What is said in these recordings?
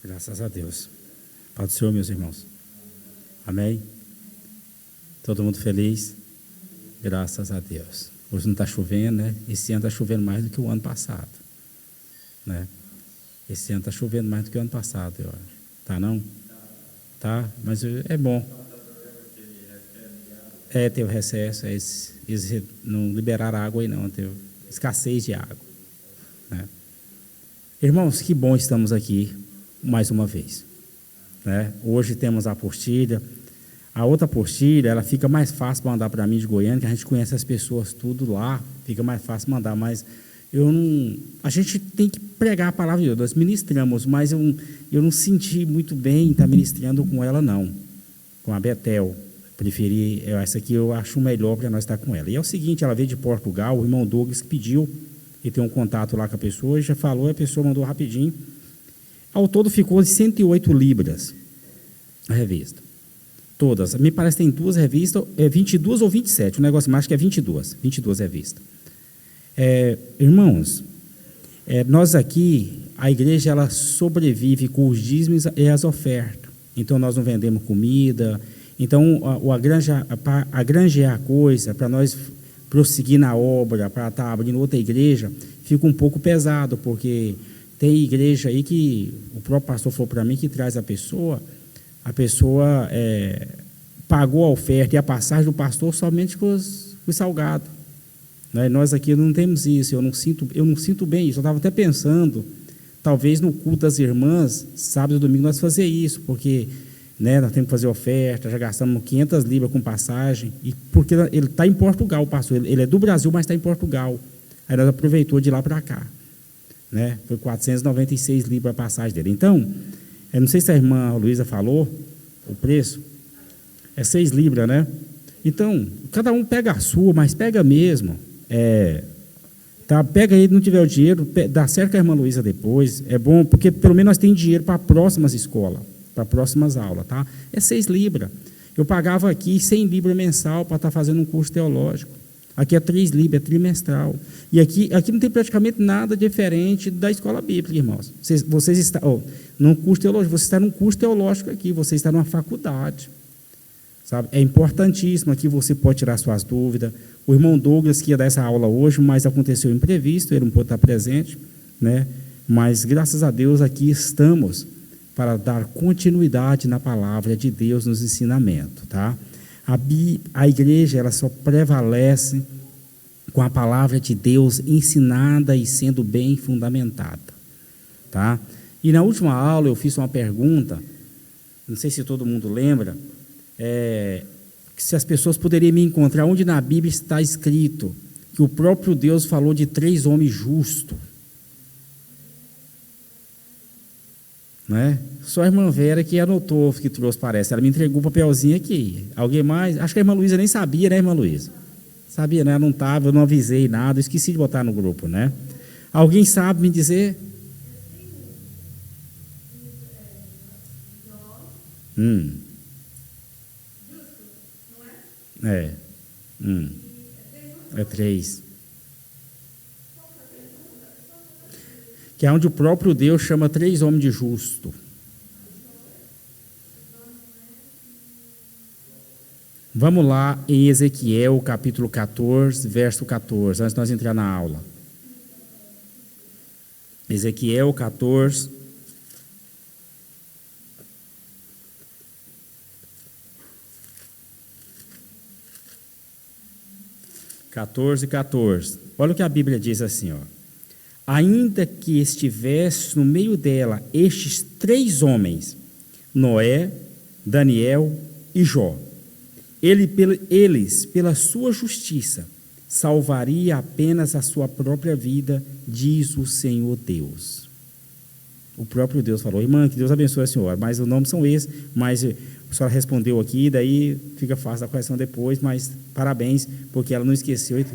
Graças a Deus. Paz do Senhor, meus irmãos. Amém? Todo mundo feliz? Graças a Deus. Hoje não está chovendo, né? Esse ano está chovendo mais do que o ano passado, né? Esse ano está chovendo mais do que o ano passado, eu acho. Tá, não? Tá, mas é bom. Teve recesso, eles não liberaram água aí não, teve escassez de água, né? Irmãos, que bom estamos aqui mais uma vez, né? Hoje temos a apostila. A outra apostila, ela fica mais fácil mandar para mim de Goiânia, que a gente conhece as pessoas tudo lá, fica mais fácil mandar, mas a gente tem que pregar a palavra de Deus, nós ministramos, mas eu não senti muito bem estar ministrando com ela não, com a Betel. Preferi, essa aqui eu acho melhor para nós estar com ela. E é o seguinte, ela veio de Portugal, o irmão Douglas que pediu, e tem um contato lá com a pessoa, e já falou, a pessoa mandou rapidinho. Ao todo ficou de 108 libras a revista. Todas. Me parece que tem duas revistas, 22 ou 27, o negócio mais que é 22 revistas. Irmãos, nós aqui, a igreja, ela sobrevive com os dízimos e as ofertas. Então, nós não vendemos comida. Então, a granjear a coisa, para nós prosseguir na obra, para estar abrindo outra igreja, fica um pouco pesado, porque tem igreja aí que o próprio pastor falou para mim que traz a pessoa pagou a oferta e a passagem do pastor somente com os salgados. Né? Nós aqui não temos isso, eu não sinto bem isso. Eu estava até pensando, talvez no culto das irmãs, sábado e domingo, nós fazer isso, porque, né, nós temos que fazer oferta, já gastamos 500 libras com passagem, e porque ele está em Portugal, o pastor, ele é do Brasil, mas está em Portugal. Aí nós aproveitou de lá para cá. Né? Foi 496 libras a passagem dele. Então, eu não sei se a irmã Luísa falou o preço, é 6 libras, né? Então, cada um pega a sua, mas pega mesmo. Pega aí, não tiver o dinheiro, dá certo com a irmã Luísa depois, é bom, porque pelo menos nós temos dinheiro para próximas escolas, para próximas aulas, tá? É 6 libras. Eu pagava aqui 100 libras mensal para estar fazendo um curso teológico. Aqui é 3 libras, é trimestral. E aqui não tem praticamente nada diferente da escola bíblica, irmãos. Vocês estão num curso teológico, você está num curso teológico aqui, você está numa faculdade. Sabe? É importantíssimo, aqui você pode tirar suas dúvidas. O irmão Douglas que ia dar essa aula hoje, mas aconteceu um imprevisto, ele não pôde estar presente, né? Mas graças a Deus aqui estamos para dar continuidade na palavra de Deus nos ensinamentos, tá? A igreja, ela só prevalece com a palavra de Deus ensinada e sendo bem fundamentada, tá? E na última aula eu fiz uma pergunta, não sei se todo mundo lembra, se as pessoas poderiam me encontrar onde na Bíblia está escrito que o próprio Deus falou de 3 homens justos, né? Só a irmã Vera que anotou, que trouxe, parece. Ela me entregou o papelzinho aqui. Alguém mais? Acho que a irmã Luísa nem sabia, né, irmã Luísa? Sabia, né? Ela não estava, eu não avisei nada, eu esqueci de botar no grupo, né? Alguém sabe me dizer? É 3. Que é onde o próprio Deus chama 3 homens de justo. Vamos lá em Ezequiel, capítulo 14, verso 14, antes de nós entrar na aula. Ezequiel 14. Olha o que a Bíblia diz assim, ó. Ainda que estivesse no meio dela estes 3 homens, Noé, Daniel e Jó, eles, pela sua justiça, salvaria apenas a sua própria vida, diz o Senhor Deus. O próprio Deus falou, irmã, que Deus abençoe a senhora, mas os nomes são esses, mas a senhora respondeu aqui, daí fica fácil a correção depois, mas parabéns, porque ela não esqueceu.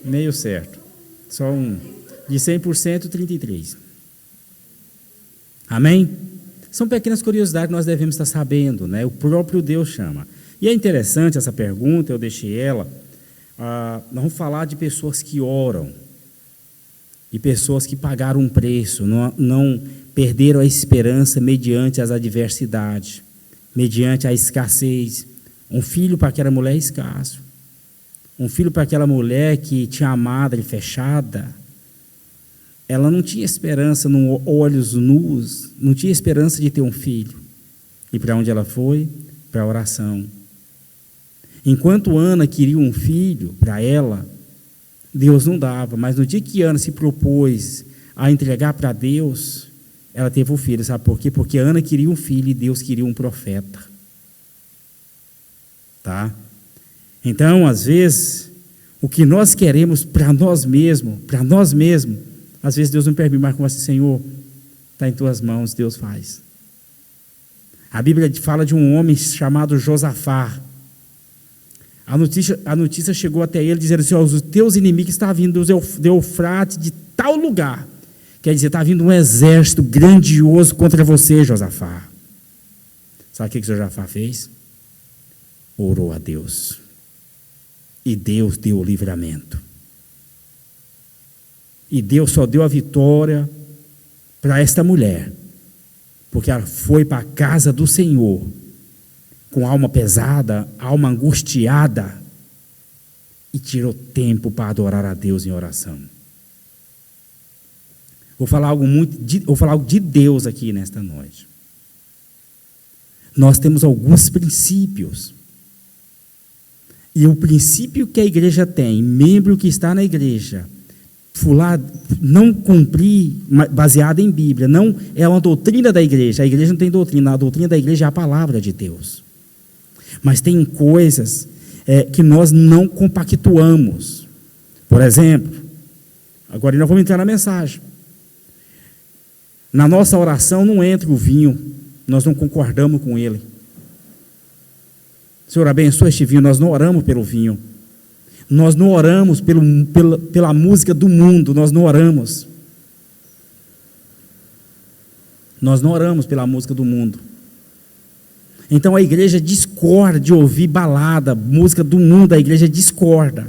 Meio certo. Só de 100%, 33. Amém? São pequenas curiosidades que nós devemos estar sabendo, né? O próprio Deus chama. E é interessante essa pergunta, eu deixei ela. Nós vamos falar de pessoas que oram. e pessoas que pagaram um preço, não perderam a esperança mediante as adversidades, mediante a escassez. Um filho para aquela mulher é escasso. Um filho para aquela mulher que tinha a madre fechada, ela não tinha esperança, olhos nus, não tinha esperança de ter um filho. E para onde ela foi? Para a oração. Enquanto Ana queria um filho para ela, Deus não dava, mas no dia que Ana se propôs a entregar para Deus, ela teve um filho. Sabe por quê? Porque Ana queria um filho e Deus queria um profeta. Tá? Então, às vezes, o que nós queremos para nós mesmos, às vezes Deus não permite, mas como assim, Senhor, está em tuas mãos, Deus faz. A Bíblia fala de um homem chamado Josafá. A notícia chegou até ele dizendo assim: os teus inimigos estão vindo do Eufrates de tal lugar. Quer dizer, está vindo um exército grandioso contra você, Josafá. Sabe o que Josafá fez? Orou a Deus. E Deus deu o livramento. E Deus só deu a vitória para esta mulher, porque ela foi para a casa do Senhor, com alma pesada, alma angustiada, e tirou tempo para adorar a Deus em oração. Vou falar algo de Deus aqui nesta noite. Nós temos alguns princípios. E o princípio que a igreja tem, membro que está na igreja, não cumprir, baseado em Bíblia, não é uma doutrina da igreja. A igreja não tem doutrina, a doutrina da igreja é a palavra de Deus. Mas tem coisas que nós não compactuamos. Por exemplo, agora nós vamos entrar na mensagem. Na nossa oração não entra o vinho, nós não concordamos com ele. Senhor, abençoa este vinho. Nós não oramos pelo vinho. Nós não oramos pela música do mundo. Nós não oramos. Nós não oramos pela música do mundo. Então a igreja discorda de ouvir balada, música do mundo. A igreja discorda.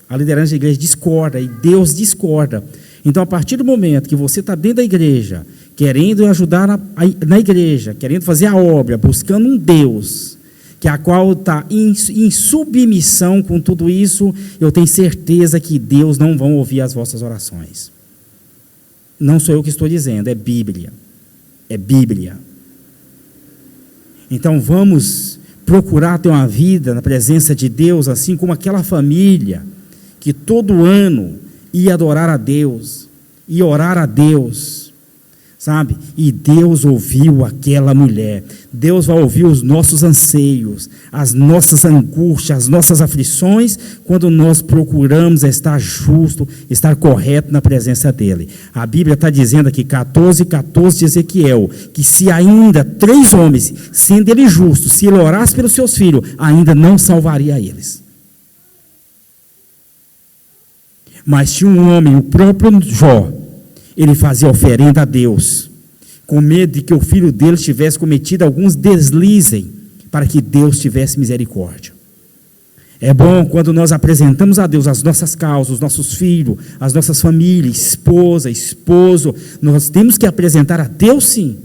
A liderança da igreja discorda e Deus discorda. Então, a partir do momento que você está dentro da igreja, querendo ajudar na igreja, querendo fazer a obra, buscando um Deus que a qual está em submissão com tudo isso, eu tenho certeza que Deus não vai ouvir as vossas orações. Não sou eu que estou dizendo, é Bíblia. É Bíblia. Então vamos procurar ter uma vida na presença de Deus, assim como aquela família que todo ano ia adorar a Deus, ia orar a Deus, sabe? E Deus ouviu aquela mulher. Deus vai ouvir os nossos anseios, as nossas angústias, as nossas aflições, quando nós procuramos estar justo, estar correto na presença dEle. A Bíblia está dizendo aqui, 14:14 de Ezequiel, que se ainda 3 homens, sendo ele justo, se ele orasse pelos seus filhos, ainda não salvaria eles. Mas tinha um homem, o próprio Jó, ele fazia oferenda a Deus, com medo de que o filho dele tivesse cometido alguns deslizes, para que Deus tivesse misericórdia. É bom quando nós apresentamos a Deus as nossas causas, os nossos filhos, as nossas famílias, esposa, esposo, nós temos que apresentar a Deus sim,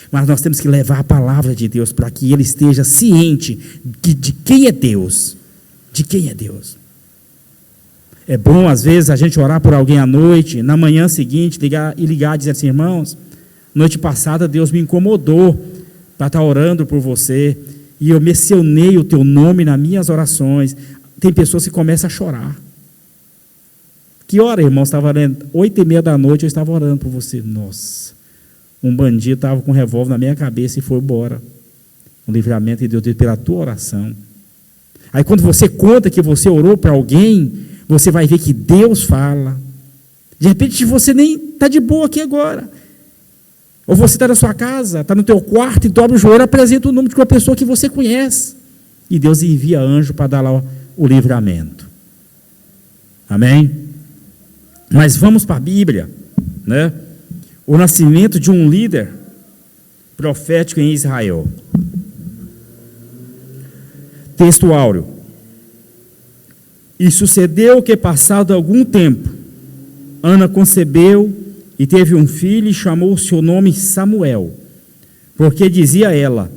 mas nós temos que levar a palavra de Deus, para que ele esteja ciente de quem é Deus, de quem é Deus. É bom, às vezes, a gente orar por alguém à noite, na manhã seguinte, ligar e dizer assim: irmãos, noite passada Deus me incomodou para estar orando por você, e eu mencionei o teu nome nas minhas orações. Tem pessoas que começam a chorar. Que hora, irmãos? Estava orando, 8:30 da noite, eu estava orando por você. Nossa, um bandido estava com um revólver na minha cabeça e foi embora. O livramento de Deus deu pela tua oração. Aí quando você conta que você orou para alguém, você vai ver que Deus fala. De repente você nem está de boa aqui agora. Ou você está na sua casa, está no teu quarto e dobra o joelho, apresenta o nome de uma pessoa que você conhece. E Deus envia anjo para dar lá o livramento. Amém? Mas vamos para a Bíblia, né? O nascimento de um líder profético em Israel. Texto áureo. E sucedeu que, passado algum tempo, Ana concebeu e teve um filho e chamou o seu nome Samuel, porque dizia ela: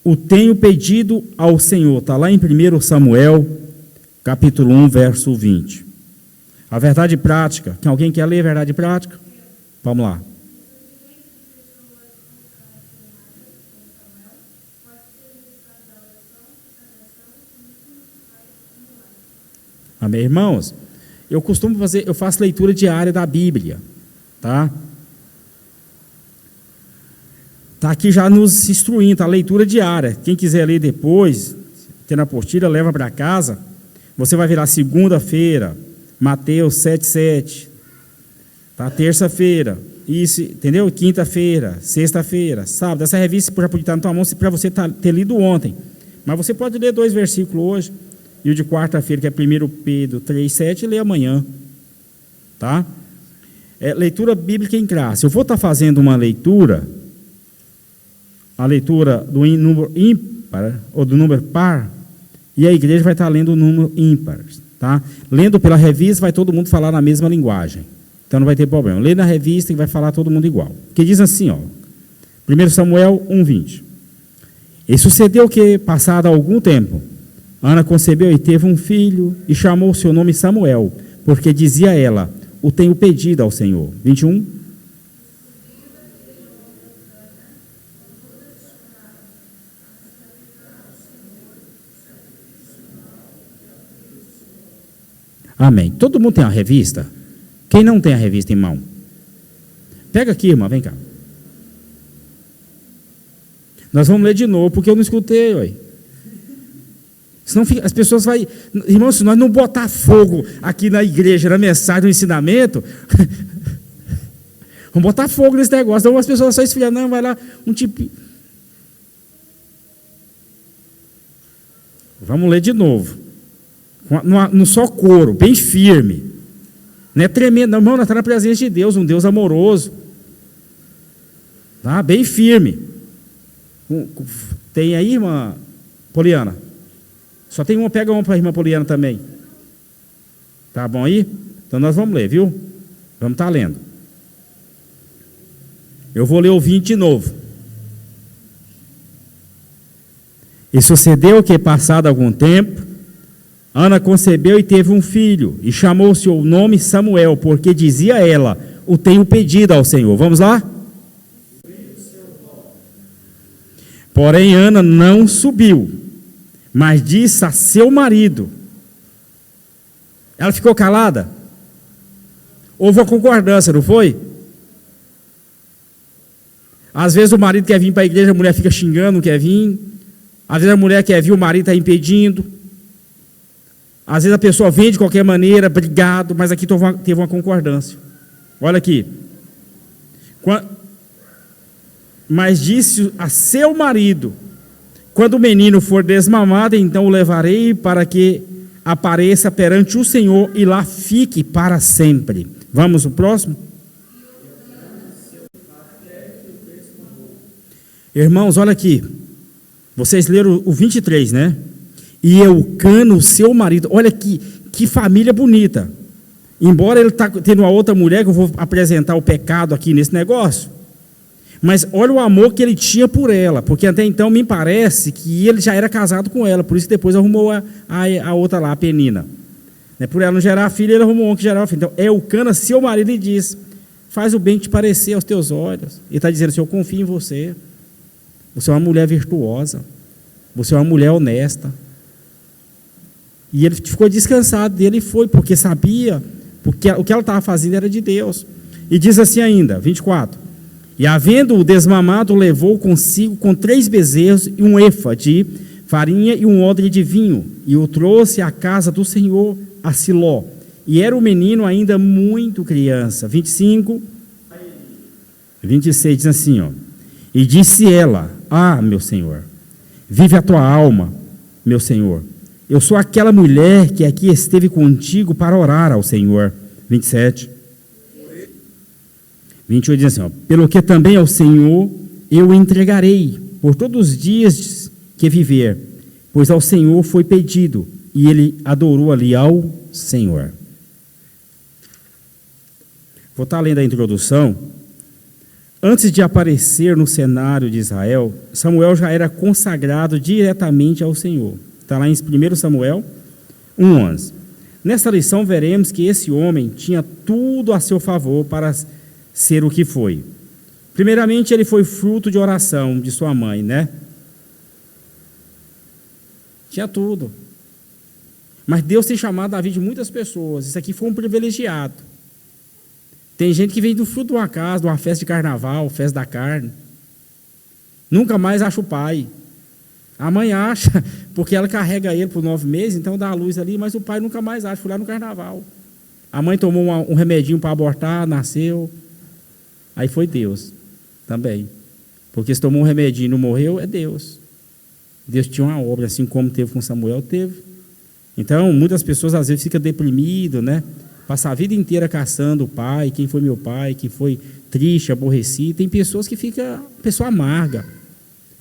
o tenho pedido ao Senhor. Está lá em 1 Samuel, capítulo 1, verso 20. A verdade prática. Alguém quer ler a verdade prática? Vamos lá. Amém, irmãos? Eu faço leitura diária da Bíblia, tá? Está aqui já nos instruindo, a leitura diária. Quem quiser ler depois, tem na apostila, leva para casa. Você vai virar segunda-feira, Mateus 7:7. Tá? Terça-feira, isso, entendeu? Quinta-feira, sexta-feira, sábado. Essa revista já pode estar na tua mão para você ter lido ontem. Mas você pode ler 2 versículos hoje. E o de quarta-feira, que é 1 Pedro 3:7, lê amanhã. Tá? Leitura bíblica em classe. Eu vou estar fazendo uma leitura, a leitura do número ímpar, ou do número par, e a igreja vai estar lendo o número ímpar. Tá? Lendo pela revista, vai todo mundo falar na mesma linguagem. Então não vai ter problema. Lê na revista e vai falar todo mundo igual. Que diz assim, ó, 1 Samuel 1:20. E sucedeu que, passado algum tempo, Ana concebeu e teve um filho, e chamou o seu nome Samuel, porque dizia ela: o tenho pedido ao Senhor. 21. Amém. Todo mundo tem a revista? Quem não tem a revista em mão? Pega aqui, irmã, vem cá. Nós vamos ler de novo, porque eu não escutei, ué. Senão as pessoas vão... Irmãos, se nós não botar fogo aqui na igreja, na mensagem, no ensinamento, vamos botar fogo nesse negócio. Então as pessoas só esfriam, não, vai lá, um tipo... Vamos ler de novo. No só coro, bem firme. Não é tremendo, não, irmão, nós estamos na presença de Deus, um Deus amoroso. Tá? Bem firme. Tem aí, irmã Poliana? Só tem uma, pega uma para a irmã Poliana também. Tá bom aí? Então nós vamos ler, viu? Vamos estar lendo. Eu vou ler o 20 de novo. E sucedeu que, passado algum tempo, Ana concebeu e teve um filho, e chamou o seu nome Samuel, porque dizia ela: o tenho pedido ao Senhor. Vamos lá? Porém Ana não subiu, mas disse a seu marido. Ela ficou calada? Houve uma concordância, não foi? Às vezes o marido quer vir para a igreja, a mulher fica xingando, não quer vir. Às vezes a mulher quer vir, o marido está impedindo. Às vezes a pessoa vem de qualquer maneira, brigado, mas aqui teve uma concordância. Olha aqui. Mas disse a seu marido: quando o menino for desmamado, então o levarei para que apareça perante o Senhor e lá fique para sempre. Vamos ao próximo? Irmãos, olha aqui. Vocês leram o 23, né? E Eucana, o seu marido, olha que família bonita. Embora ele está tendo uma outra mulher, que eu vou apresentar o pecado aqui nesse negócio, mas olha o amor que ele tinha por ela, porque até então me parece que ele já era casado com ela, por isso que depois arrumou a outra lá, a Penina. Por ela não gerar filho, ele arrumou um que gerava filho. Então Eucana, seu marido, e diz: faz o bem que te parecer aos teus olhos. Ele está dizendo assim: eu confio em você. Você é uma mulher virtuosa, você é uma mulher honesta. E ele ficou descansado dele e foi, porque sabia, porque o que ela estava fazendo era de Deus. E diz assim ainda, 24: e havendo-o desmamado, levou consigo com 3 bezerros e um efa de farinha e um odre de vinho, e o trouxe à casa do Senhor, a Siló. E era o menino ainda muito criança. 25, 26 diz assim, ó: e disse ela: ah, meu Senhor, vive a tua alma, meu Senhor. Eu sou aquela mulher que aqui esteve contigo para orar ao Senhor. 27. 28 diz assim, ó: pelo que também ao Senhor eu o entregarei por todos os dias que viver, pois ao Senhor foi pedido, e ele adorou ali ao Senhor. Vou estar lendo a introdução. Antes de aparecer no cenário de Israel, Samuel já era consagrado diretamente ao Senhor. Está lá em 1 Samuel 1:11. Nesta lição veremos que esse homem tinha tudo a seu favor para ser o que foi. Primeiramente, ele foi fruto de oração de sua mãe, né? Tinha tudo. Mas Deus tem chamado Davi de muitas pessoas. Isso aqui foi um privilegiado. Tem gente que vem do fruto de uma casa, de uma festa de carnaval, festa da carne. Nunca mais acha o pai. A mãe acha, porque ela carrega ele por 9 meses, então dá a luz ali, mas o pai nunca mais acha, foi lá no carnaval. A mãe tomou um remedinho para abortar, nasceu. Aí foi Deus também. Porque se tomou um remedinho e não morreu, é Deus. Deus tinha uma obra, assim como teve com Samuel, teve. Então, muitas pessoas às vezes ficam deprimidas, né? Passa a vida inteira caçando o pai, quem foi meu pai, quem foi triste, aborrecido. Tem pessoas que ficam, pessoa amarga.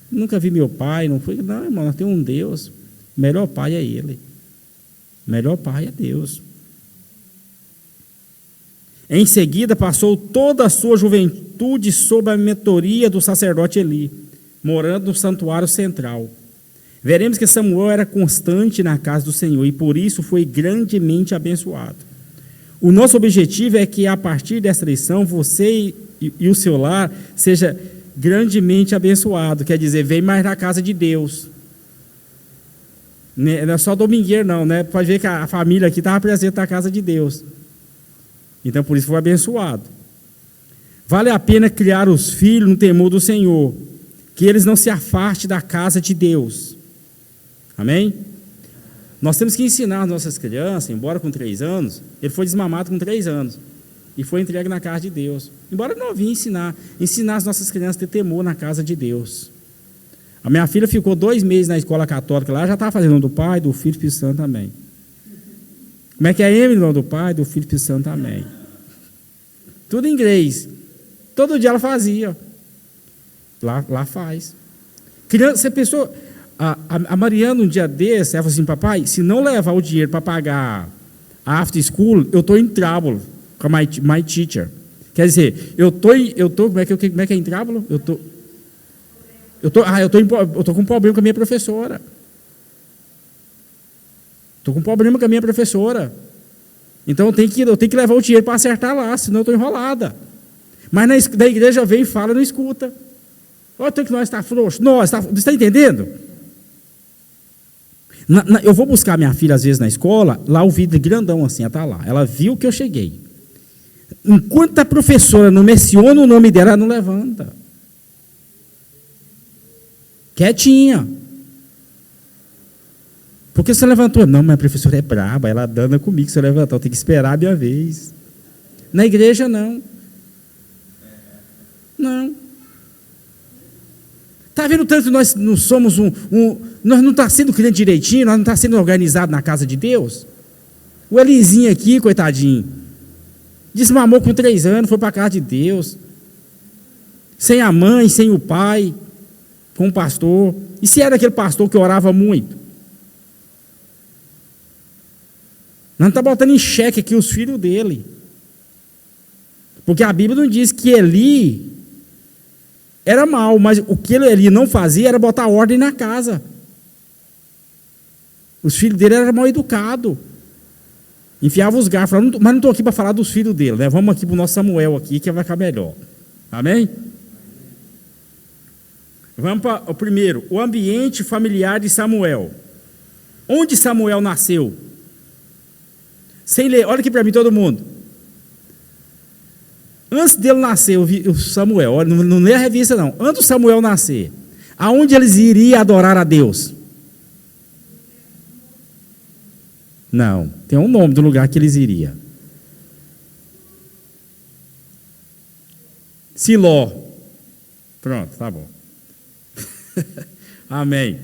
Nunca vi meu pai, não foi. Não, irmão, nós temos um Deus. O melhor pai é Ele. O melhor pai é Deus. Em seguida, passou toda a sua juventude sob a mentoria do sacerdote Eli, morando no santuário central. Veremos que Samuel era constante na casa do Senhor e por isso foi grandemente abençoado. O nosso objetivo é que a partir dessa lição você e o seu lar seja grandemente abençoado, quer dizer, vem mais na casa de Deus. Não é só domingueiro não, né? Pode ver que a família aqui estava presente na casa de Deus. Então por isso foi abençoado. Vale a pena criar os filhos no temor do Senhor, que eles não se afastem da casa de Deus. Amém? Nós temos que ensinar as nossas crianças, embora com 3 anos, ele foi desmamado com 3 anos e foi entregue na casa de Deus. Embora não vinha ensinar as nossas crianças a ter temor na casa de Deus. A minha filha ficou 2 meses na escola católica lá, já estava fazendo o nome do Pai, do Filho e do Espírito Santo também. Como é que é Emily, o nome do Pai, do Filho e do Espírito Santo também. Tudo em inglês. Todo dia ela fazia. Lá faz. Criança, você pensou... A Mariana, um dia desse, ela falou assim, papai, se não levar o dinheiro para pagar a after school, eu estou em trouble com a my teacher. Quer dizer, eu tô como é que é em trouble? Eu tô com um problema com a minha professora. Estou com um problema com a minha professora. Então eu tenho que levar o dinheiro para acertar lá, senão eu estou enrolada. Mas da igreja vem e fala, não escuta. Olha que nós está frouxo. Você está entendendo? Eu vou buscar minha filha às vezes na escola, lá o vidro grandão assim, ela está lá. Ela viu que eu cheguei. Enquanto a professora não menciona o nome dela, ela não levanta. Quietinha. Por que você levantou? Não, mas a professora é braba, ela dana comigo se eu levantar, eu tenho que esperar a minha vez. Na igreja, não. Não. Está vendo tanto que nós não somos nós não estamos sendo criado direitinho, nós não estamos sendo organizados na casa de Deus? O Elizinho aqui, coitadinho, desmamou com 3 anos, foi para a casa de Deus, sem a mãe, sem o pai, com o pastor. E se era aquele pastor que orava muito? Nós não estamos botando em xeque aqui os filhos dele. Porque a Bíblia não diz que Eli era mau, mas o que Eli não fazia era botar ordem na casa. Os filhos dele eram mal educados. Enfiavam os garfos, mas não estou aqui para falar dos filhos dele, né? Vamos aqui para o nosso Samuel aqui, que vai ficar melhor. Amém? Vamos para o primeiro, o ambiente familiar de Samuel. Onde Samuel nasceu? Sem ler, olha aqui para mim todo mundo. Antes dele nascer, o Samuel, olha, não lê a revista não. Antes do Samuel nascer, aonde eles iriam adorar a Deus? Não, tem um nome do lugar que eles iriam. Siló. Pronto, tá bom. Amém.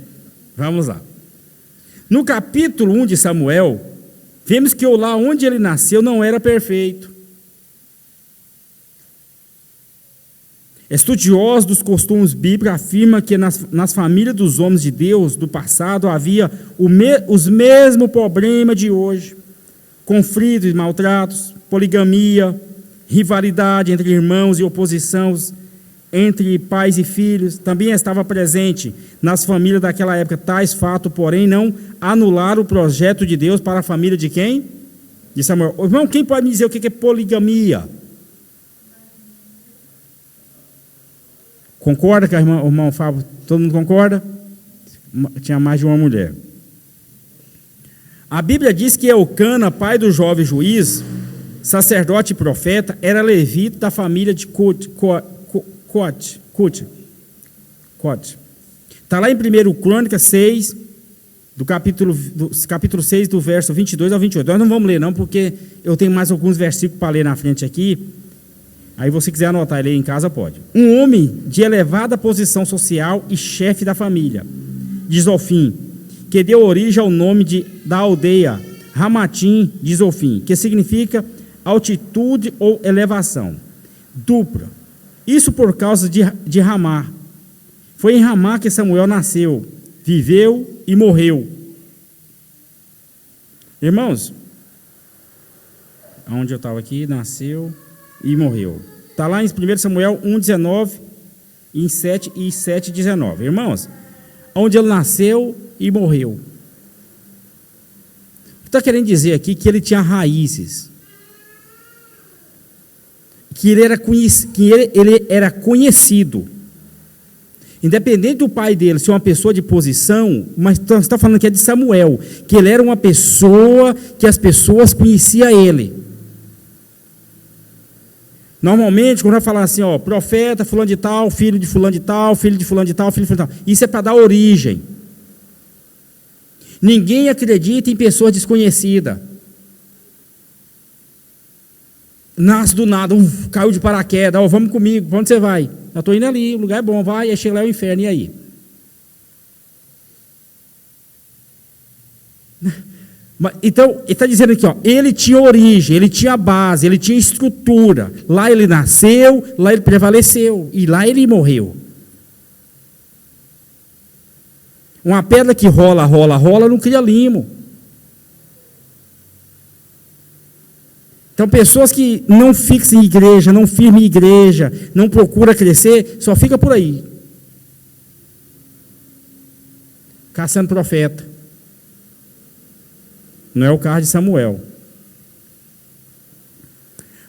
Vamos lá. No capítulo 1 de Samuel, vemos que o lar onde ele nasceu não era perfeito. Estudiosos dos costumes bíblicos afirmam que nas famílias dos homens de Deus do passado havia os mesmos problemas de hoje: conflitos, maltratos, poligamia, rivalidade entre irmãos e oposição entre pais e filhos. Também estava presente nas famílias daquela época. Tais fatos, porém, não anularam o projeto de Deus para a família de quem? De Samuel. Irmão, quem pode me dizer o que é poligamia? Concorda que o irmão Fábio? Todo mundo concorda? Tinha mais de uma mulher. A Bíblia diz que Eucana, pai do jovem juiz, sacerdote e profeta, era levita da família de Cote. Está lá em 1 Crônicas 6, do capítulo 6, do verso 22 ao 28. Nós não vamos ler não, porque eu tenho mais alguns versículos para ler na frente aqui. Aí, se você quiser anotar ele aí em casa, pode. Um homem de elevada posição social e chefe da família, de Zofim, que deu origem ao nome da aldeia Ramatim de Zofim, que significa altitude ou elevação dupla. Isso por causa de Ramá. Foi em Ramá que Samuel nasceu, viveu e morreu. Irmãos, onde eu estava aqui, nasceu e morreu. Está lá em 1 Samuel 1,19 e 7,19. Irmãos, onde ele nasceu e morreu. Está querendo dizer aqui que ele tinha raízes. Que ele era conhecido. Independente do pai dele ser uma pessoa de posição, mas você está falando que é de Samuel, que ele era uma pessoa que as pessoas conheciam ele. Normalmente, quando vai falar assim, ó, profeta, fulano de tal, filho de fulano de tal, filho de fulano de tal, filho de fulano de tal, isso é para dar origem. Ninguém acredita em pessoas desconhecidas. Nasce do nada, caiu de paraquedas, vamos comigo, para onde você vai? Eu estou indo ali, o lugar é bom, vai, aí chega lá é o inferno, e aí? Então, ele está dizendo aqui, ó, ele tinha origem, ele tinha base, ele tinha estrutura. Lá ele nasceu, lá ele prevaleceu, e lá ele morreu. Uma pedra que rola, não cria limo. Então, pessoas que não fixam em igreja, não firmam em igreja, não procuram crescer, só fica por aí. Caçando profeta. Não é o caso de Samuel.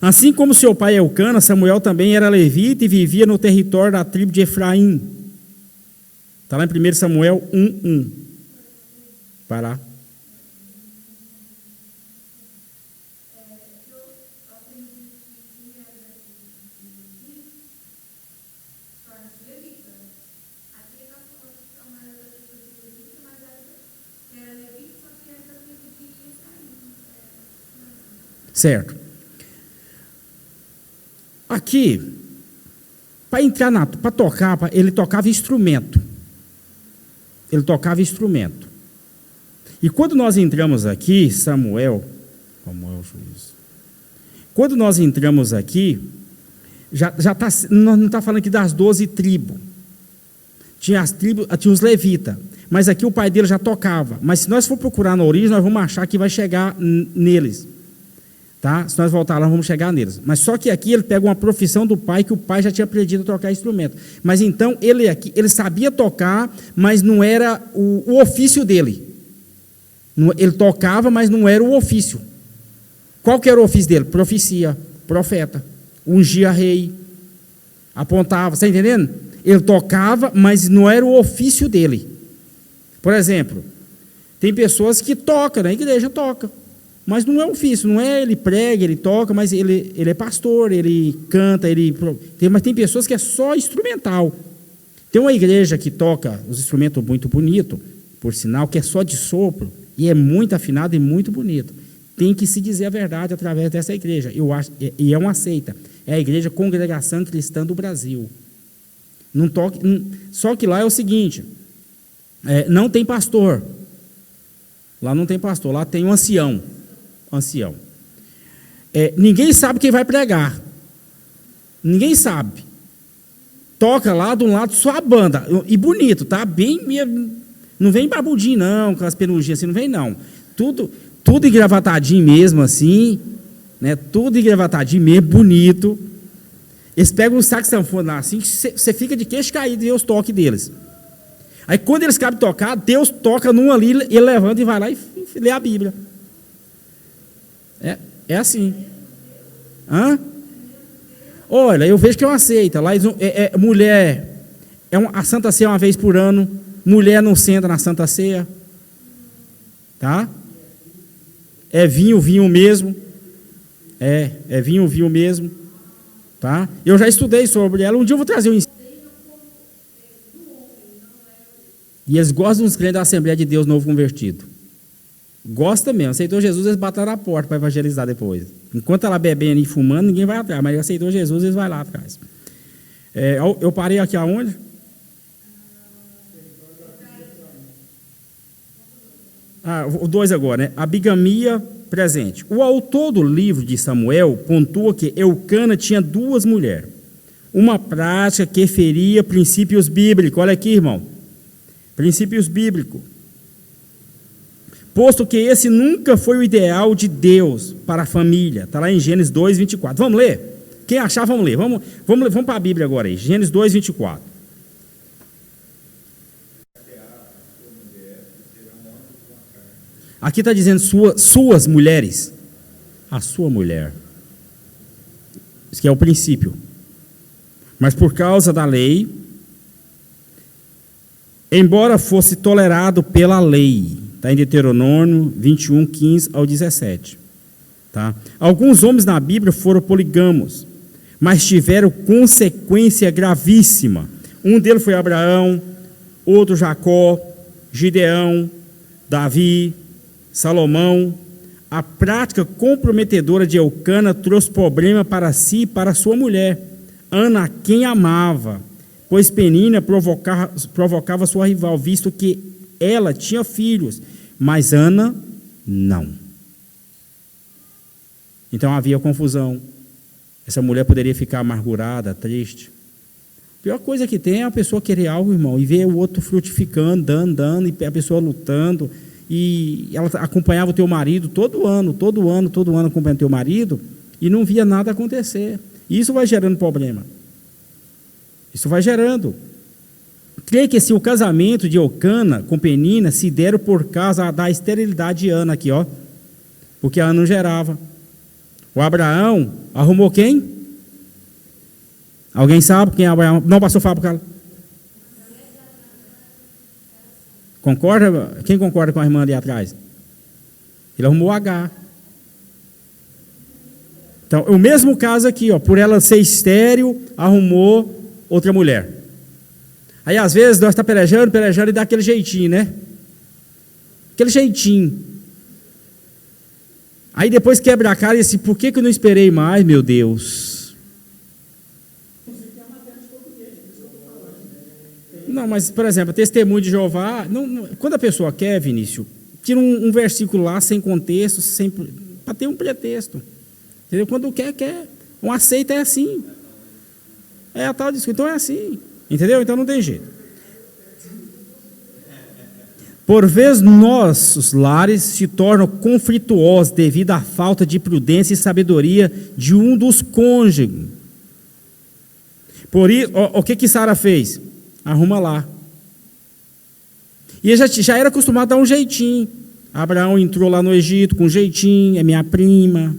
Assim como seu pai Eucana, Samuel também era levita e vivia no território da tribo de Efraim. Está lá em 1 Samuel 1:1. Para lá. Certo. Aqui, para tocar, ele tocava instrumento. Ele tocava instrumento. E quando nós entramos aqui, Samuel juiz. Quando nós entramos aqui, não está falando aqui das 12 tribos. Tinha as tribos, tinha os levitas. Mas aqui o pai dele já tocava. Mas se nós for procurar na origem, nós vamos achar que vai chegar neles. Tá? Se nós voltar lá, vamos chegar neles. Mas só que aqui ele pega uma profissão do pai, que o pai já tinha aprendido a tocar instrumento. Mas então, ele sabia tocar, mas não era o ofício dele. Ele tocava, mas não era o ofício. Qual que era o ofício dele? Profecia, profeta, ungia rei, apontava, está entendendo? Ele tocava, mas não era o ofício dele. Por exemplo, tem pessoas que tocam, na igreja toca. Mas não é ofício, não é ele prega, ele toca, mas ele é pastor, ele canta, mas tem pessoas que é só instrumental. Tem uma igreja que toca os instrumentos muito bonito, por sinal, que é só de sopro, e é muito afinado e muito bonito. Tem que se dizer a verdade através dessa igreja, eu acho, e é uma seita. É a Igreja Congregação Cristã do Brasil. Só que lá é o seguinte, não tem pastor. Lá não tem pastor, lá tem um ancião. Ninguém sabe quem vai pregar. Ninguém sabe. Toca lá de um lado só a banda. E bonito, tá? Bem, não vem barbudinho não, com as penuginhas assim, não vem não. Tudo engravatadinho mesmo assim. né? Tudo engravatadinho mesmo, bonito. Eles pegam um saxofone lá assim, você fica de queixo caído e vê os toques deles. Aí quando eles acabam de tocar, Deus toca num ali, ele levanta e vai lá e lê a Bíblia. É assim. Hã? Olha, eu vejo que é uma seita. Lá mulher, a Santa Ceia é uma vez por ano. Mulher não senta na Santa Ceia. Tá? É vinho mesmo. É vinho mesmo. Tá? Eu já estudei sobre ela. Um dia eu vou trazer um ensino. E eles gostam dos crentes da Assembleia de Deus Novo Convertido. Gosta mesmo. Aceitou Jesus, eles batem na porta para evangelizar depois. Enquanto ela bebendo e fumando, ninguém vai atrás. Mas aceitou Jesus, eles vão lá atrás. Eu parei aqui aonde? O 2 agora, né? A bigamia presente. O autor do livro de Samuel pontua que Eucana tinha 2 mulheres. Uma prática que feria princípios bíblicos. Olha aqui, irmão. Princípios bíblicos. Posto que esse nunca foi o ideal de Deus para a família. Está lá em Gênesis 2, 24. Vamos ler? Quem achar, vamos ler. Vamos para a Bíblia agora aí. Gênesis 2, 24. Aqui está dizendo suas mulheres. A sua mulher. Isso que é o princípio. Mas por causa da lei, embora fosse tolerado pela lei, está em Deuteronômio 21, 15 ao 17. Tá? Alguns homens na Bíblia foram poligamos, mas tiveram consequência gravíssima. Um deles foi Abraão, outro Jacó, Gideão, Davi, Salomão. A prática comprometedora de Eucana trouxe problema para si e para sua mulher, Ana, quem amava, pois Penina provocava sua rival, visto que ela tinha filhos, mas Ana não. Então havia confusão. Essa mulher poderia ficar amargurada, triste. A pior coisa que tem é a pessoa querer algo, irmão, e ver o outro frutificando, dando, e a pessoa lutando, e ela acompanhava o teu marido todo ano acompanhando o teu marido, e não via nada acontecer. E isso vai gerando problema. Isso vai gerando. Creio que se o casamento de Eucana com Penina se deram por causa da esterilidade de Ana aqui, ó. Porque a Ana não gerava. O Abraão arrumou quem? Alguém sabe quem é Abraão? Não, pastor Fábio, cara. Concorda? Quem concorda com a irmã ali atrás? Ele arrumou H. Então, o mesmo caso aqui, ó, por ela ser estéril, arrumou outra mulher. Aí, às vezes, nós estamos pelejando e dá aquele jeitinho, né? Aquele jeitinho. Aí, depois quebra a cara e assim, por que eu não esperei mais, meu Deus? Não, mas, por exemplo, testemunho de Jeová, quando a pessoa quer, Vinícius, tira um versículo lá, sem contexto, para ter um pretexto. Entendeu? Quando quer. Um aceita é assim. É a tal disso. Então é assim. Entendeu? Então não tem jeito. Por vezes nossos lares se tornam conflituosos devido à falta de prudência e sabedoria de um dos cônjuges. Por isso, o que Sara fez? Arruma lá. E ele já era acostumado a dar um jeitinho. Abraão entrou lá no Egito com um jeitinho, é minha prima.